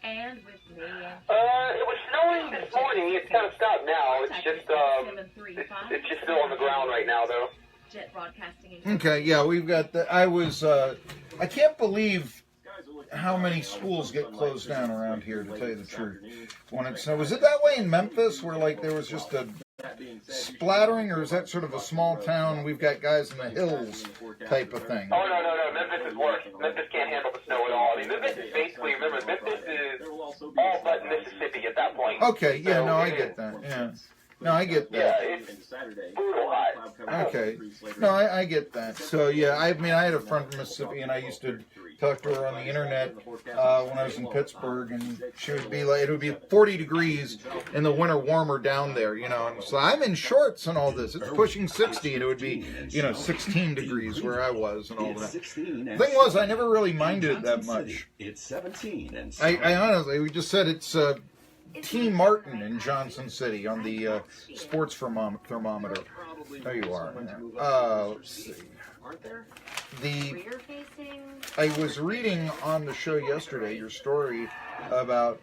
It was snowing this morning. It's kind of stopped now. It's just still on the ground right now, though. Okay, yeah, we've got the. I can't believe how many schools get closed down around here, to tell you the truth. When it snowed, was it that way in Memphis, where like there was just a splattering, or is that sort of a small town? We've got guys in the hills type of thing. Oh no! Memphis is worse. Memphis can't handle the snow at all. I mean, Memphis is basically, remember, Memphis is all but Mississippi at that point. Okay, yeah, no, I get that. Yeah. No, I get that. Yeah, it's brutal hot. Okay. No, I get that. So, yeah, I mean, I had a friend from Mississippi, and I used to talk to her on the internet when I was in Pittsburgh, and she would be like, it would be 40 degrees in the winter warmer down there, you know, and so I'm in shorts and all this. It's pushing 60, and it would be, 16 degrees where I was and all that. The thing was, I never really minded it that much. It's 17 and I honestly, we just said it's T. Martin in Johnson City on the sports thermometer. There you are. Let's see. I was reading on the show yesterday your story about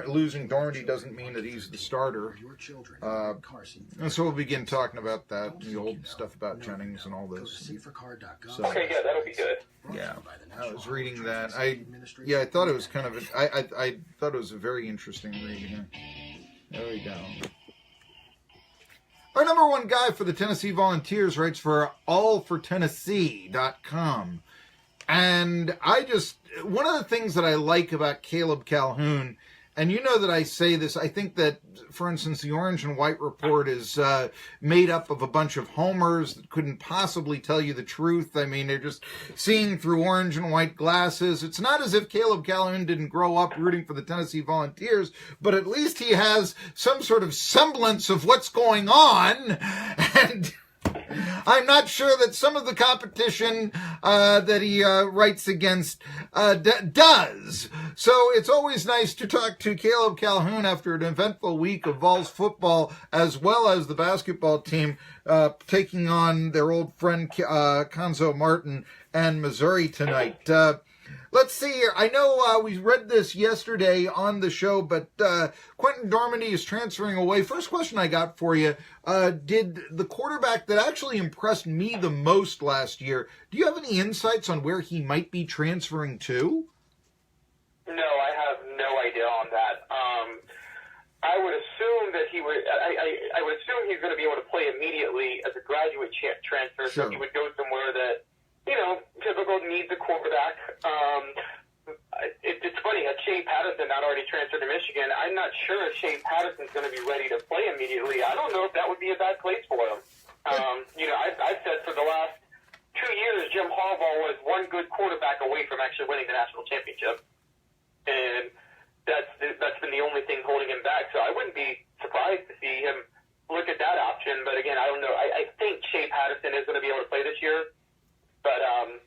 losing Dorothy doesn't mean that he's the starter. And so we'll begin talking about that, the old stuff about Jennings and all this. So, okay, yeah, that'll be good. Yeah, I was reading that. I thought it was kind of I thought it was a very interesting read. There we go. Our number one guy for the Tennessee Volunteers writes for allfortennessee.com. And one of the things that I like about Caleb Calhoun, and you know that I say this, I think that, for instance, the Orange and White Report is made up of a bunch of homers that couldn't possibly tell you the truth. I mean, they're just seeing through orange and white glasses. It's not as if Caleb Calhoun didn't grow up rooting for the Tennessee Volunteers, but at least he has some sort of semblance of what's going on. And I'm not sure that some of the competition that he writes against does. So it's always nice to talk to Caleb Calhoun after an eventful week of Vols football, as well as the basketball team taking on their old friend Conzo Martin and Missouri tonight. Let's see here. I know we read this yesterday on the show, but Quentin Dormady is transferring away. First question I got for you, did the quarterback that actually impressed me the most last year, do you have any insights on where he might be transferring to? No, I have no idea on that. I would assume that he would. I would assume he's going to be able to play immediately as a graduate transfer, sure. So he would go somewhere that, typical needs a quarterback. It's funny, had Shea Patterson not already transferred to Michigan, I'm not sure if Shea Patterson's going to be ready to play immediately. I don't know if that would be a bad place for him. I've said for the last 2 years, Jim Harbaugh was one good quarterback away from actually winning the national championship. And that's been the only thing holding him back. So I wouldn't be surprised to see him look at that option. But again, I don't know. I think Shea Patterson is going to be able to play this year. But I'm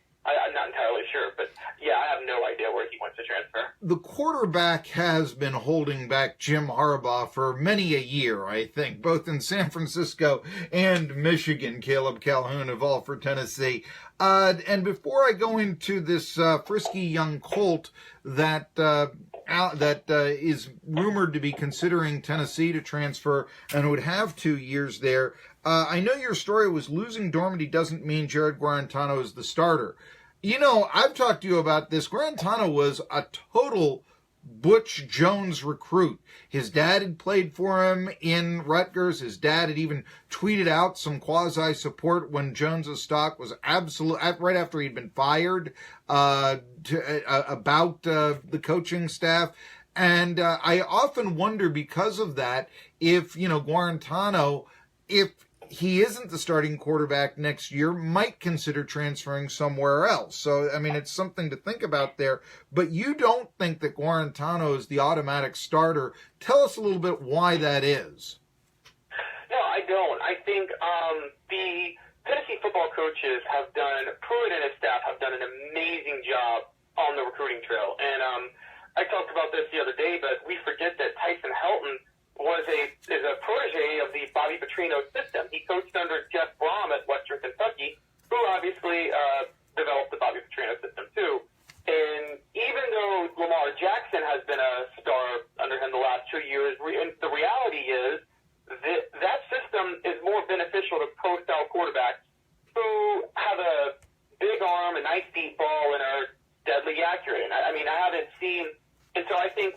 not entirely sure. But, yeah, I have no idea where he wants to transfer. The quarterback has been holding back Jim Harbaugh for many a year, I think, both in San Francisco and Michigan, Caleb Calhoun of All for Tennessee. And before I go into this frisky young Colt that is rumored to be considering Tennessee to transfer and would have 2 years there, I know your story was losing Dormady doesn't mean Jared Guarantano is the starter. I've talked to you about this. Guarantano was a total Butch Jones recruit. His dad had played for him in Rutgers. His dad had even tweeted out some quasi-support when Jones's stock was right after he'd been fired about the coaching staff. And I often wonder, because of that, if, Guarantano, if he isn't the starting quarterback next year, might consider transferring somewhere else. So, I mean, it's something to think about there. But you don't think that Guarantano is the automatic starter. Tell us a little bit why that is. No, I don't. I think the Tennessee football coaches Pruitt and his staff have done an amazing job on the recruiting trail. And I talked about this the other day, but we forget that Tyson Helton is a protege of the Bobby Petrino system. He coached under Jeff Brom at Western Kentucky, who obviously developed the Bobby Petrino system too. And even though Lamar Jackson has been a star under him the last 2 years, the reality is that system is more beneficial to pro-style quarterbacks who have a big arm, a nice deep ball, and are deadly accurate. And I mean, I haven't seen, and so I think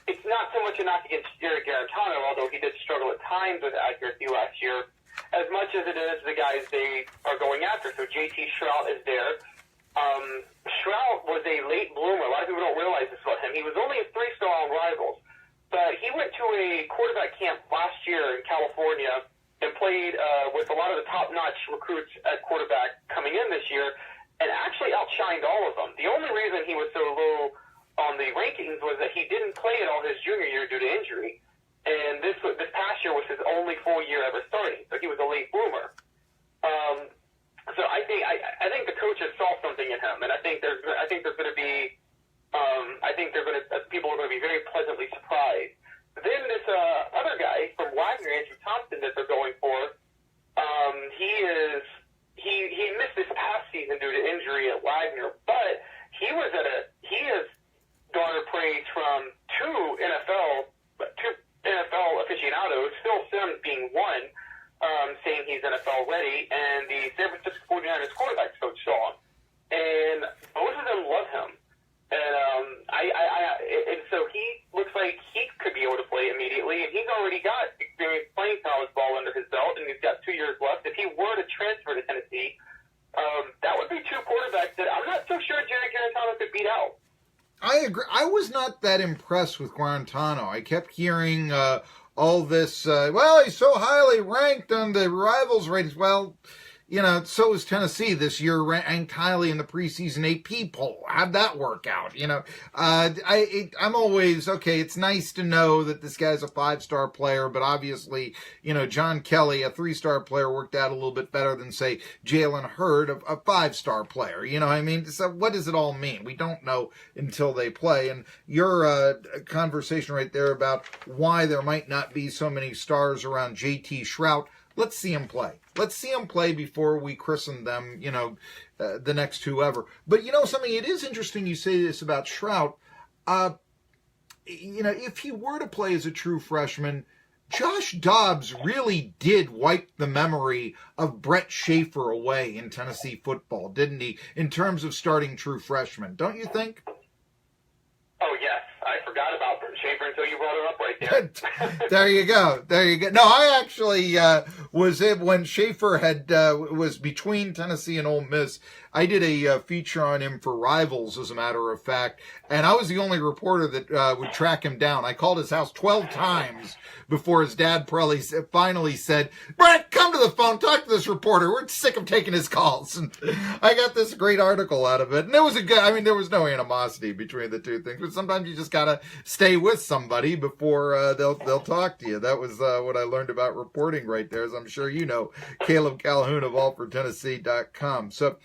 it's not so much a knock against Eric Garantano, although he did struggle at times with accuracy last year, as much as it is the guys they are going after. So JT Shrout is there. Shrout was a late bloomer. A lot of people don't realize this about him. He was only a 3-star on Rivals, but he went to a quarterback camp last year in California and played with a lot of the top-notch recruits at quarterback coming in this year, and actually outshined all of them. The only reason he was so low on the rankings was that he didn't play at all his junior year due to injury, and this past year was his only full year ever starting, so he was a late bloomer. So I think the coaches saw something in him, and I think there's going to be people are going to be very pleasantly surprised. Then this other guy from Wagner, Andrew Thompson, that they're going for, he missed this past season due to injury at Wagner, but he has garnered praise from two NFL aficionados, Phil Simms being one, saying he's NFL ready, and the San Francisco 49ers quarterbacks coach saw him, and both of them love him. And so he looks like he could be able to play immediately, and he's already got experience playing college ball under his belt, and he's got 2 years left. If he were to transfer to Tennessee, that would be two quarterbacks that I'm not so sure Jerry Garantano could beat out. I agree. I was not that impressed with Guarantano. I kept hearing all this, well, he's so highly ranked on the Rivals ratings. Well, you know, so is Tennessee this year, ranked highly in the preseason AP poll. How'd that work out? You know, I'm always, okay, it's nice to know that this guy's a 5-star player, but obviously, you know, John Kelly, a 3-star player, worked out a little bit better than, say, Jalen Hurd, a 5-star player. You know what I mean? So what does it all mean? We don't know until they play. And your conversation right there about why there might not be so many stars around JT Shrout, let's see him play. Let's see him play before we christen them, you know, the next whoever. But, you know, something, it is interesting you say this about Shrout. You know, if he were to play as a true freshman, Josh Dobbs really did wipe the memory of Brett Schaefer away in Tennessee football, didn't he, in terms of starting true freshmen? Don't you think? Oh, yes. I forgot about Brett Schaefer until you brought it up right there. There you go. There you go. No, I actually was it when Schaefer had was between Tennessee and Ole Miss. I did a feature on him for Rivals, as a matter of fact, and I was the only reporter that would track him down. I called his house 12 times before his dad finally said, "Brett, come to the phone, talk to this reporter. We're sick of taking his calls." And I got this great article out of it. And it was a good, I mean, there was no animosity between the two things, but sometimes you just gotta stay with somebody before they'll talk to you. That was what I learned about reporting right there, as I'm sure you know, Caleb Calhoun of allfortennessee.com. So,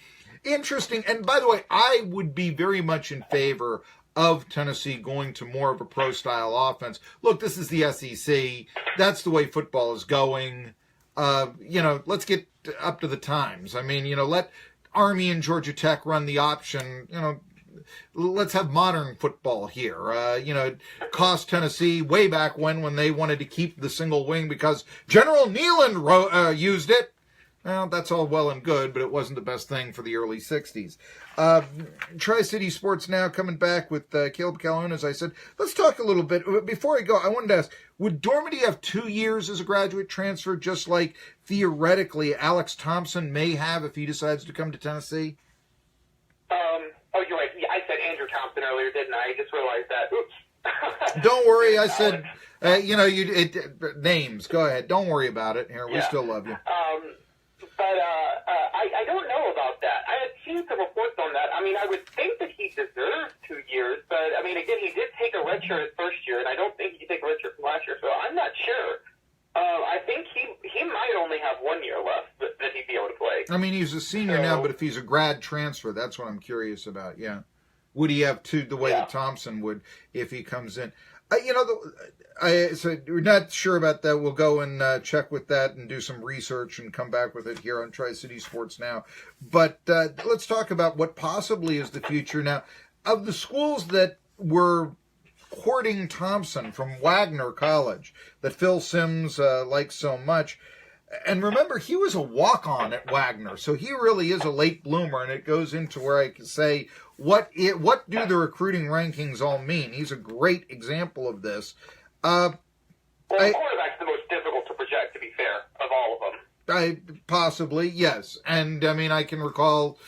interesting. And by the way, I would be very much in favor of Tennessee going to more of a pro-style offense. Look, this is the SEC. That's the way football is going. You know, let's get up to the times. I mean, you know, let Army and Georgia Tech run the option. You know, let's have modern football here. You know, it cost Tennessee way back when they wanted to keep the single wing because General Neyland used it. Well, that's all well and good, but it wasn't the best thing for the early 60s. Tri-City Sports Now coming back with Caleb Calhoun, as I said. Let's talk a little bit. Before I go, I wanted to ask, would Dormady have 2 years as a graduate transfer, just like theoretically Alex Thompson may have if he decides to come to Tennessee? Oh, you're right. Yeah, I said Andrew Thompson earlier, didn't I? I just realized that. Oops. Don't worry. I said, you know, names. Go ahead. Don't worry about it. Here, we still love you. But I don't know about that. I had seen some reports on that. I mean, I would think that he deserves 2 years, but, I mean, again, he did take a red shirt his first year, and I don't think he could take a red shirt from last year, so I'm not sure. I think he might only have 1 year left that he'd be able to play. I mean, he's a senior now, but if he's a grad transfer, that's what I'm curious about, yeah. Would he have 2 the way that Thompson would if he comes in? You know, so we're not sure about that. We'll go and check with that and do some research and come back with it here on Tri-City Sports Now. But let's talk about what possibly is the future. Now, of the schools that were courting Thompson from Wagner College that Phil Simms likes so much. And remember, he was a walk-on at Wagner, so he really is a late bloomer, and it goes into where I can say, what do the recruiting rankings all mean? He's a great example of this. Well, quarterback's the most difficult to project, to be fair, of all of them. Possibly, yes. And, I mean, I can recall,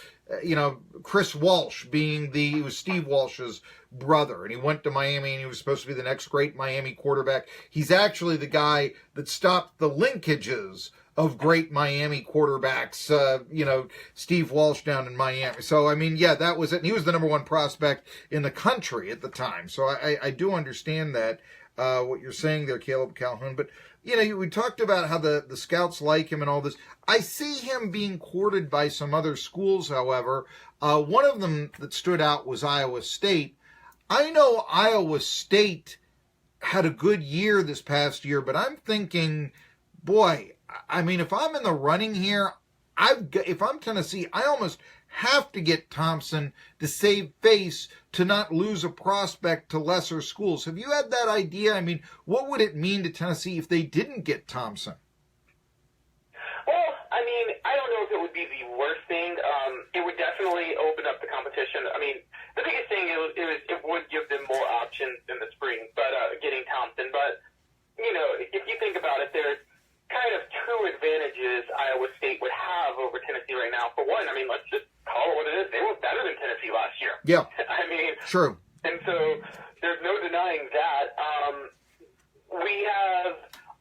Chris Walsh he was Steve Walsh's brother, and he went to Miami, and he was supposed to be the next great Miami quarterback. He's actually the guy that stopped the linkages of great Miami quarterbacks, Steve Walsh down in Miami. So, I mean, yeah, that was it. And he was the number one prospect in the country at the time. So I do understand that, what you're saying there, Caleb Calhoun. But, we talked about how the scouts like him and all this. I see him being courted by some other schools, however. One of them that stood out was Iowa State. I know Iowa State had a good year this past year, but I'm thinking, boy, I mean, if I'm in the running here, if I'm Tennessee, I almost have to get Thompson to save face to not lose a prospect to lesser schools. Have you had that idea? I mean, what would it mean to Tennessee if they didn't get Thompson? Well, I mean, I don't know if it would be the worst thing. It would definitely open up the competition. I mean, the biggest thing it would give them more options in the spring, but getting Thompson. But, if you think about it, there's kind of two advantages Iowa State would have over Tennessee right now. For one, I mean, let's just call it what it is. They were better than Tennessee last year. Yeah. I mean, true. And so there's no denying that.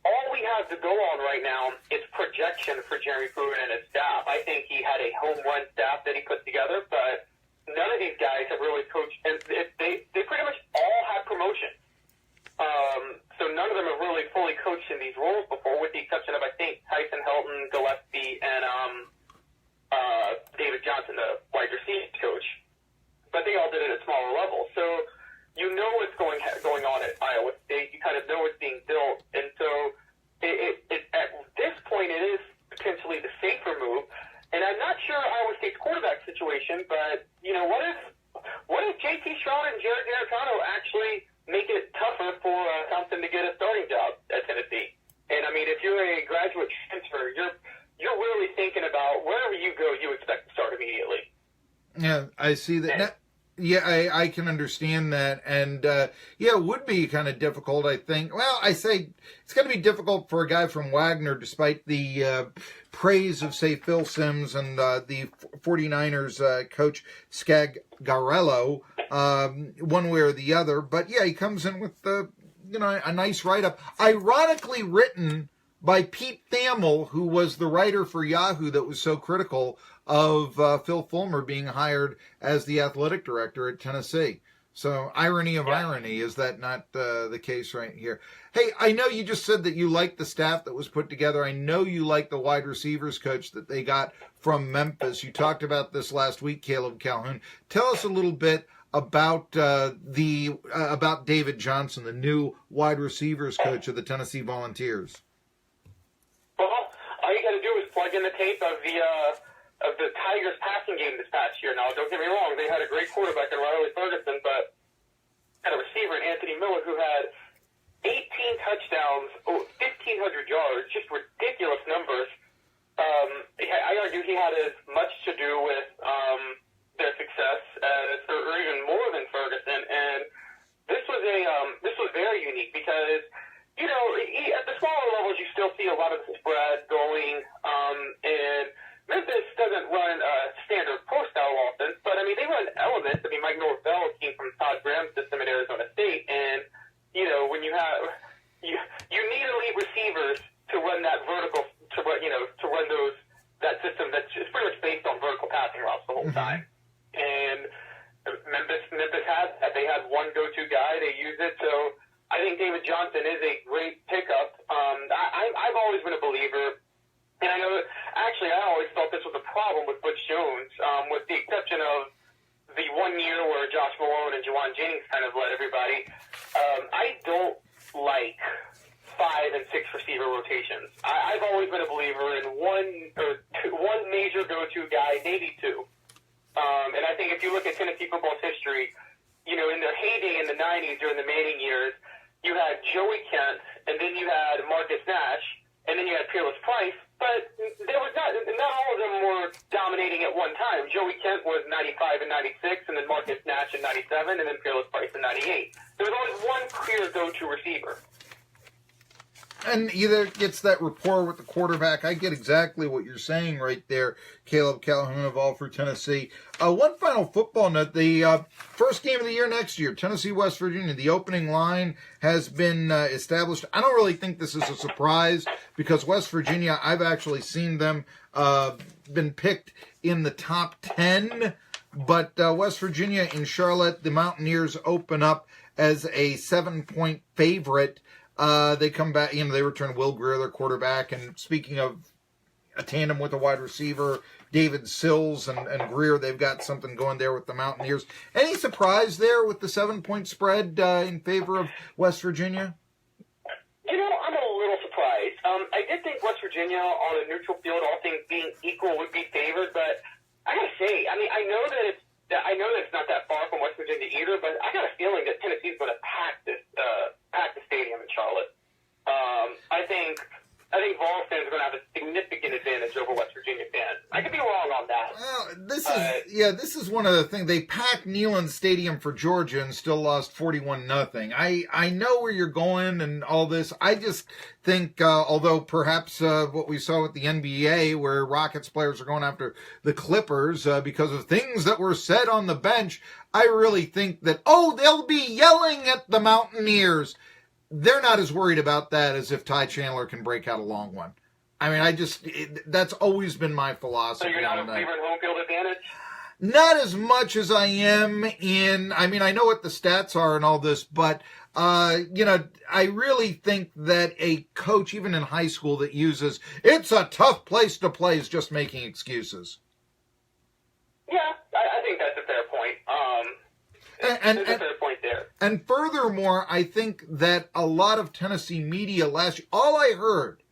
All we have to go on right now is projection for Jeremy Pruitt and his staff. I think he had a home run staff that he put together, but none of these guys have really coached, and they pretty much all had promotions. So none of them have really fully coached in these roles before, with the exception of, I think, Tyson Helton, Gillespie, and David Johnson, the wide receivers coach. But they all did it at smaller levels. So you know what's going on at Iowa State. You kind of know what's being built. And so at this point, it is potentially the safer move. And I'm not sure Iowa State's quarterback situation, but, what if J.T. Stroud and Jared Garantano actually make it tougher for Thompson to get a starting job at Tennessee? And, I mean, if you're a graduate transfer, you're really thinking about wherever you go, you expect to start immediately. Yeah, I see that. Yeah, I can understand that. And, it would be kind of difficult, I think. Well, I say it's going to be difficult for a guy from Wagner, despite the praise of, say, Phil Simms and the 49ers coach Scagarello, one way or the other. But, yeah, he comes in with, a nice write-up. Ironically written by Pete Thamel, who was the writer for Yahoo that was so critical of Phil Fulmer being hired as the athletic director at Tennessee. So, irony of irony, is that not the case right here? Hey, I know you just said that you liked the staff that was put together. I know you like the wide receivers coach that they got from Memphis. You talked about this last week, Caleb Calhoun. Tell us a little bit about about David Johnson, the new wide receivers coach of the Tennessee Volunteers. Well, all you got to do is plug in the tape of the Tigers passing game this past year. Now, don't get me wrong, they had a great quarterback in Riley Ferguson, but had a receiver in Anthony Miller who had 18 touchdowns, 1,500 yards, just ridiculous numbers. I argue he had as much to do with their success or even more than Ferguson. And this was very unique because, at the smaller levels, you still see a lot of the spread going, and Memphis doesn't run a standard pro-style offense, but, I mean, they run elements. I mean, Mike Norvell came from Todd Graham's system at Arizona State, and, when you have – you need elite receivers to run that vertical – to run that system that's just pretty much based on vertical passing routes the whole time. And Memphis had that. They had one go-to guy. They used it, so I think David Johnson is a great pickup. I've always been a believer – and I know, actually, I always felt this was a problem with Butch Jones, with the exception of the 1 year where Josh Malone and Juwan Jennings kind of led everybody. I don't like 5 and 6 receiver rotations. I've always been a believer in one major go-to guy, maybe two. And I think if you look at Tennessee football's history, during the Manning years, you had Joey Kent, and then you had Marcus Nash, and then you had Peerless Price, but there was not all of them were dominating at one time. Joey Kent was 95 and 96, and then Marcus Nash in 97, and then Peerless Price in 98. There was always one clear go-to receiver. And either gets that rapport with the quarterback. I get exactly what you're saying right there, Caleb Calhoun of All for Tennessee. One final football note. The first game of the year next year, Tennessee-West Virginia. The opening line has been established. I don't really think this is a surprise because West Virginia, I've actually seen them been picked in the top 10. But West Virginia in Charlotte, the Mountaineers open up as a 7-point favorite. They come back, they return Will Greer, their quarterback, and speaking of a tandem with a wide receiver, David Sills and Greer, they've got something going there with the Mountaineers. Any surprise there with the 7-point spread in favor of West Virginia? I'm a little surprised. I did think West Virginia on a neutral field, all things being equal, would be favored, but I gotta say, I know that it's not that far from West Virginia either, but I got a feeling that Tennessee's going to pack the stadium in Charlotte. I think Vols fans are going to have a significant advantage over West Virginia fans. I could be wrong on that. Well, this is one of the things. They packed Neyland Stadium for Georgia and still lost 41-0. I know where you're going and all this. I just think, although perhaps what we saw with the NBA, where Rockets players are going after the Clippers because of things that were said on the bench, I really think that, they'll be yelling at the Mountaineers. They're not as worried about that as if Ty Chandler can break out a long one. I mean, that's always been my philosophy. So you're not in favor of home field advantage? Not as much as I am I know what the stats are and all this, but, I really think that a coach, even in high school, that uses, it's a tough place to play is just making excuses. Yeah, I think that's a fair point. There's a fair point there. And furthermore, I think that a lot of Tennessee media last year, all I heard,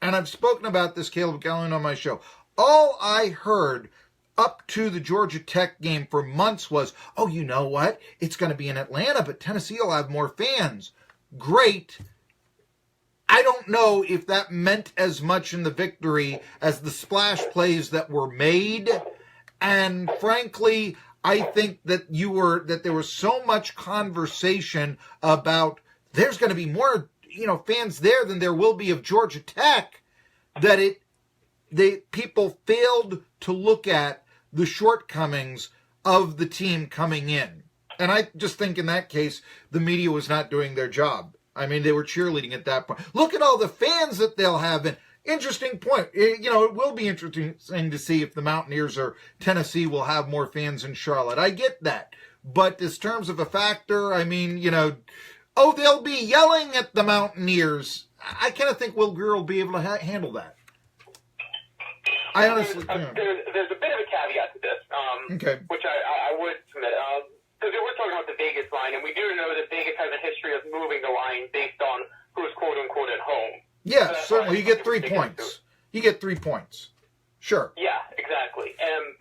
and I've spoken about this, Caleb Calhoun, on my show, all I heard up to the Georgia Tech game for months was, you know what? It's going to be in Atlanta, but Tennessee will have more fans. Great. I don't know if that meant as much in the victory as the splash plays that were made. And frankly, I think that there was so much conversation about there's going to be more, fans there than there will be of Georgia Tech, that people failed to look at the shortcomings of the team coming in. And I just think in that case, the media was not doing their job. I mean, they were cheerleading at that point. Look at all the fans that they'll have. And interesting point. It will be interesting to see if the Mountaineers or Tennessee will have more fans in Charlotte. I get that. But in terms of a factor, they'll be yelling at the Mountaineers. I kind of think Will Greer will be able to handle that. I honestly think. There's a bit of a caveat to this, which I would submit. Because we're talking about the Vegas line, and we do know that Vegas has a history of moving the line based on who's quote-unquote at home. Yeah, certainly. You get 3 points. You get 3 points. Sure. Yeah, exactly. And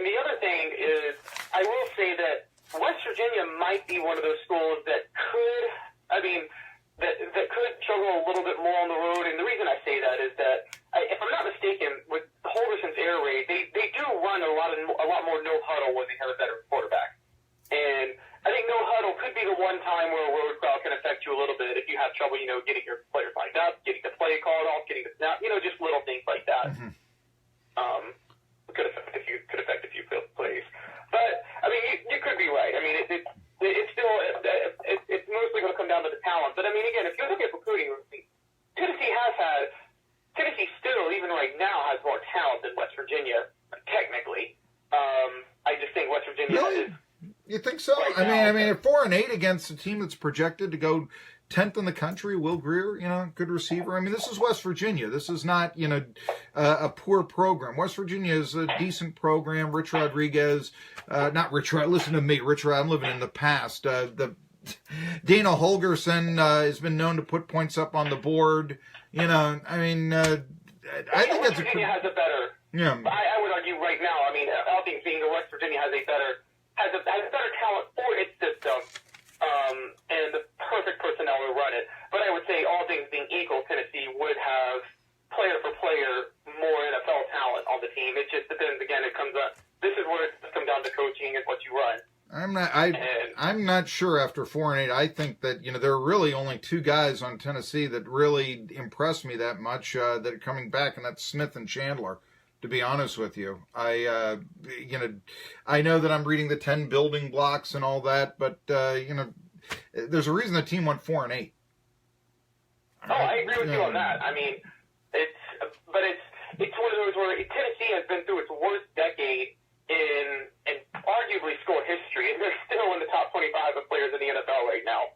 the other thing is, I will say that West Virginia might be one of those schools that could struggle a little bit more on the road. And the reason I say that is that, if I'm not mistaken, with Holderson's air raid, they do run a lot more no huddle when they have a better quarterback. And I think no huddle could be the one time where a road crowd can affect you a little bit if you have trouble, getting your players lined up, getting the play called off, getting the snap, just little things like that. Mm-hmm. Could affect a few plays. But you could be right. It's still it's mostly going to come down to the talent. But again, if you look at recruiting, Tennessee still, even right now, has more talent than West Virginia, technically. I just think West Virginia is. You think so? Right at 4-8 against a team that's projected to go 10th in the country. Will Greer, good receiver. This is West Virginia. This is not, a poor program. West Virginia is a decent program. Rich Rodriguez, not Rich. Listen to me, Rich. I'm living in the past. Dana Holgerson has been known to put points up on the board. I think West Virginia has a better. Yeah. I would argue right now. All things being that West Virginia has a better talent for its I'm not sure after 4-8. I think that, there are really only two guys on Tennessee that really impress me that much, that are coming back, and that's Smith and Chandler, to be honest with you. I know that I'm reading the 10 building blocks and all that, but, there's a reason the team went 4-8. Oh, I agree with you on that. I mean, it's one of those where Tennessee has been through its worst decade in arguably score history, and they're still in the top 25 of players in the NFL right now.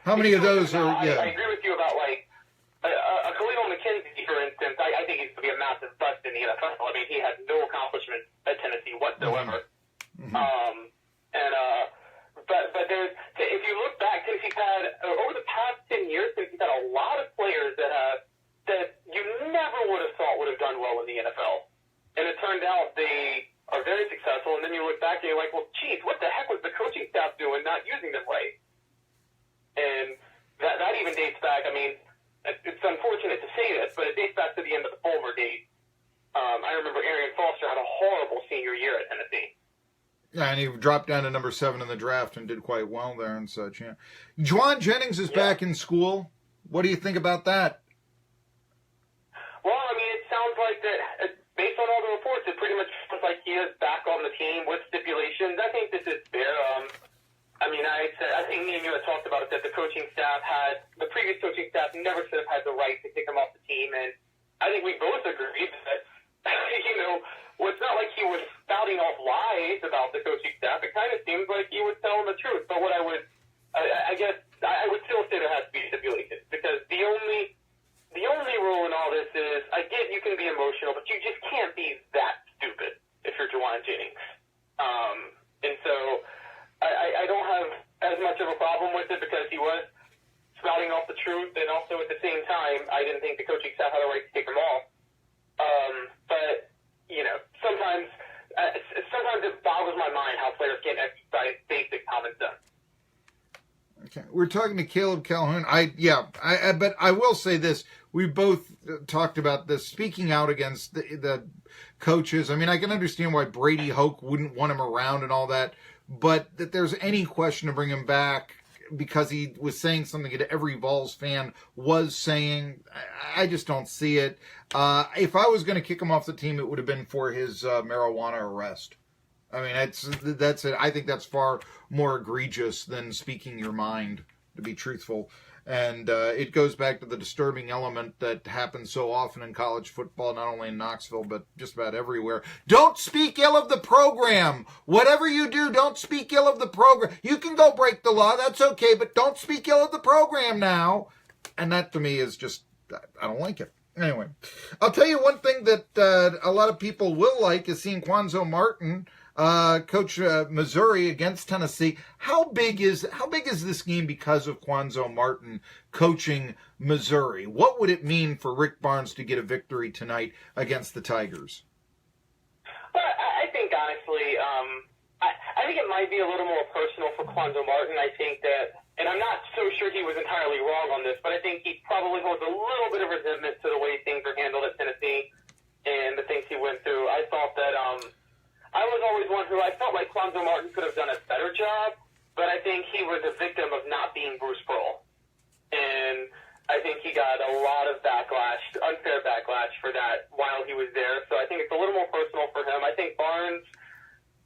How many of those are? Yeah. I agree with you about a Khalil McKenzie, for instance. I think he's going to be a massive bust in the NFL. I mean, he had no accomplishments at Tennessee whatsoever. Mm-hmm. But there's, if you look back, Tennessee's had over the past 10 years, Tennessee's had a lot of players that you never would have thought would have done well in the NFL. And it turned out they are very successful, and then you look back and you're like, well, geez, what the heck was the coaching staff doing not using them right? And that even dates back, I mean, it's unfortunate to say this, but it dates back to the end of the Fulmer days. I remember Arian Foster had a horrible senior year at Tennessee. Yeah, and he dropped down to number 7 in the draft and did quite well there and such, yeah. Juwan Jennings is back in school. What do you think about that? Well, I mean, it sounds like that, based on all the reports, it pretty much sounds like he is back on the team with stipulations. I think this is fair. I think me and you had talked about it, that the previous coaching staff never should have had the right to kick him off the team, and I think we both agreed that, well, it's not like he was spouting off lies about the coaching staff. It kind of seems like he was telling the truth. But what I would still say there has to be stipulations, because the only rule in all this is, I get you can be emotional, but you just can't be that stupid if you're Juwan Jennings. And so I don't have as much of a problem with it, because he was spouting off the truth, and also at the same time, I didn't think the coaching staff had a right to take him off. But sometimes it boggles my mind how players can't exercise basic common sense. Okay, we're talking to Caleb Calhoun. But I will say this: we both talked about this, speaking out against the coaches. I mean, I can understand why Brady Hoke wouldn't want him around and all that, but that there's any question to bring him back because he was saying something that every Vols fan was saying, I just don't see it. If I was going to kick him off the team, it would have been for his marijuana arrest. I mean, that's it. I think that's far more egregious than speaking your mind, to be truthful. And it goes back to the disturbing element that happens so often in college football, not only in Knoxville, but just about everywhere. Don't speak ill of the program. Whatever you do, don't speak ill of the program. You can go break the law, that's okay, but don't speak ill of the program now. And that, to me, is just, I don't like it. Anyway, I'll tell you one thing that a lot of people will like is seeing Quanzo Martin coach Missouri against Tennessee. How big is this game because of Quanzo Martin coaching Missouri? What would it mean for Rick Barnes to get a victory tonight against the Tigers? Well, I think honestly, I think it might be a little more personal for Quanzo Martin. I think that, and I'm not so sure he was entirely wrong on this, but I think he probably holds a little bit of resentment to the way things are handled at Tennessee and the things he went through. I thought that I was always one who I felt like Quanzo Martin could have done a better job, but I think he was a victim of not being Bruce Pearl. And I think he got a lot of backlash, unfair backlash for that while he was there. So I think it's a little more personal for him. I think Barnes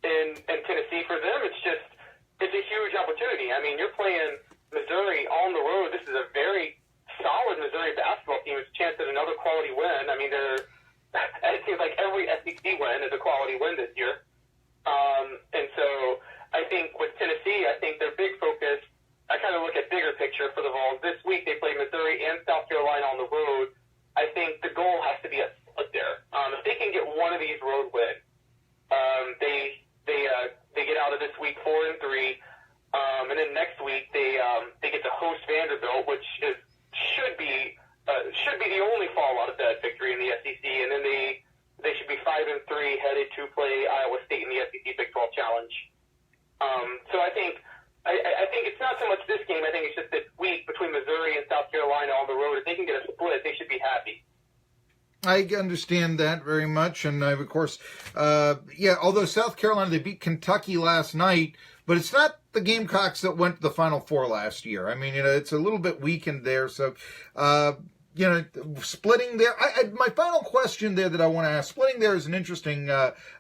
and Tennessee, for them, it's a huge opportunity. I mean, you're playing Missouri on the road. This is a very solid Missouri basketball team. It's a chance at another quality win. I mean, it seems like every SEC win is a quality win this year. And so I think with Tennessee, I think their big focus, I kind of look at bigger picture for the Vols. This week they play Missouri and South Carolina on the road. I think the goal has to be a split there. If they can get one of these road wins, they get out of this week 4-3, and then next week they get to host Vanderbilt, which should be the only fall out of that victory in the SEC, and then they should be 5-3 headed to play Iowa State in the SEC Big 12 Challenge. So I think it's not so much this game. I think it's just this week between Missouri and South Carolina on the road. If they can get a split, they should be happy. I understand that very much, and of course, although South Carolina, they beat Kentucky last night, but it's not the Gamecocks that went to the Final Four last year. I mean, it's a little bit weakened there, so, splitting there. My final question there that I want to ask, splitting there is an interesting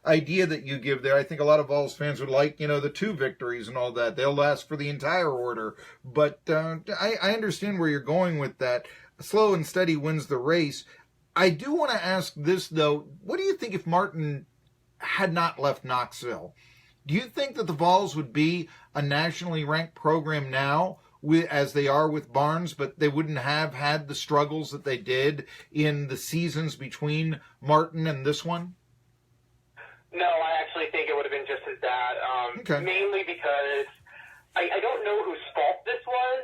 idea that you give there. I think a lot of Vols fans would like, the 2 victories and all that. They'll last for the entire order, but I understand where you're going with that. Slow and steady wins the race. I do want to ask this, though. What do you think if Martin had not left Knoxville? Do you think that the Vols would be a nationally ranked program now, as they are with Barnes, but they wouldn't have had the struggles that they did in the seasons between Martin and this one? No, I actually think it would have been just as bad, Okay. mainly because I don't know whose fault this was,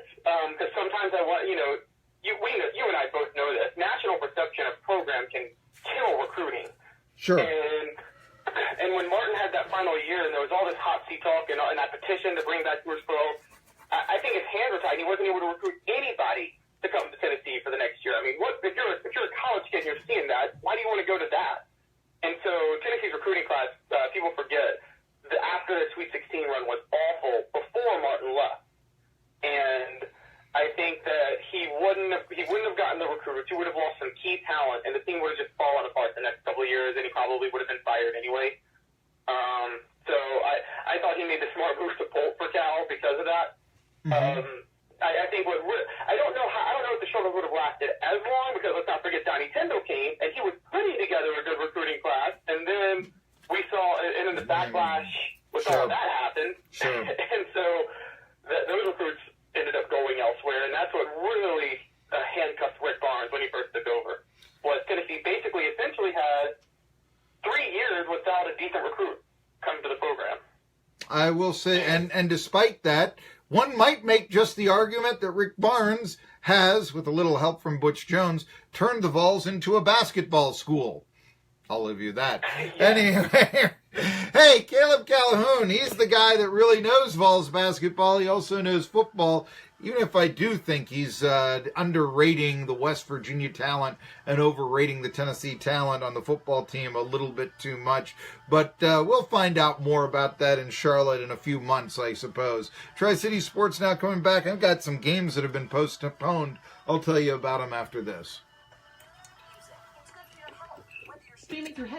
because sometimes you and I both know this. National perception of program can kill recruiting. Sure. And when Martin had that final year and there was all this hot seat talk and that petition to bring back Bruce Pearl, I think his hands were tied. He wasn't able to recruit anybody to come to Tennessee for the next year. I mean, if you're a college kid and you're seeing that, why do you want to go to that? And so Tennessee's recruiting class, people forget that after the Sweet 16 run was awful before Martin left. And I think that he wouldn't have gotten the recruits. He would have lost some key talent, and the team would have just fallen apart the next couple of years, and he probably would have been fired anyway. So I thought he made the smart move to pull for Cal because of that. Mm-hmm. I think I don't know if the struggle would have lasted as long, because let's not forget Donnie Tyndall came, and he was putting together a good recruiting class, and then we saw, and then the backlash with all of that happened. Sure. And so those recruits ended up going elsewhere, and that's what really handcuffed Rick Barnes when he first took over. Was Tennessee basically essentially had 3 years without a decent recruit come to the program. I will say, and despite that, one might make just the argument that Rick Barnes has, with a little help from Butch Jones, turned the Vols into a basketball school. I'll leave you that. Yeah. Anyway, hey, Caleb Calhoun, he's the guy that really knows Vols basketball. He also knows football, even if I do think he's underrating the West Virginia talent and overrating the Tennessee talent on the football team a little bit too much. But we'll find out more about that in Charlotte in a few months, I suppose. Tri-City Sports now coming back. I've got some games that have been postponed. I'll tell you about them after this.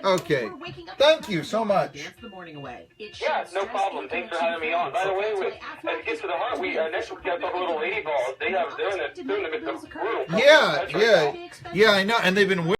Okay. Thank you so much. Yeah, no problem. Thanks for having me on. By the way, as it gets to the heart, next week we have to talk a little Lady Balls. They're in the midst of brutal. Yeah, I know, and they've been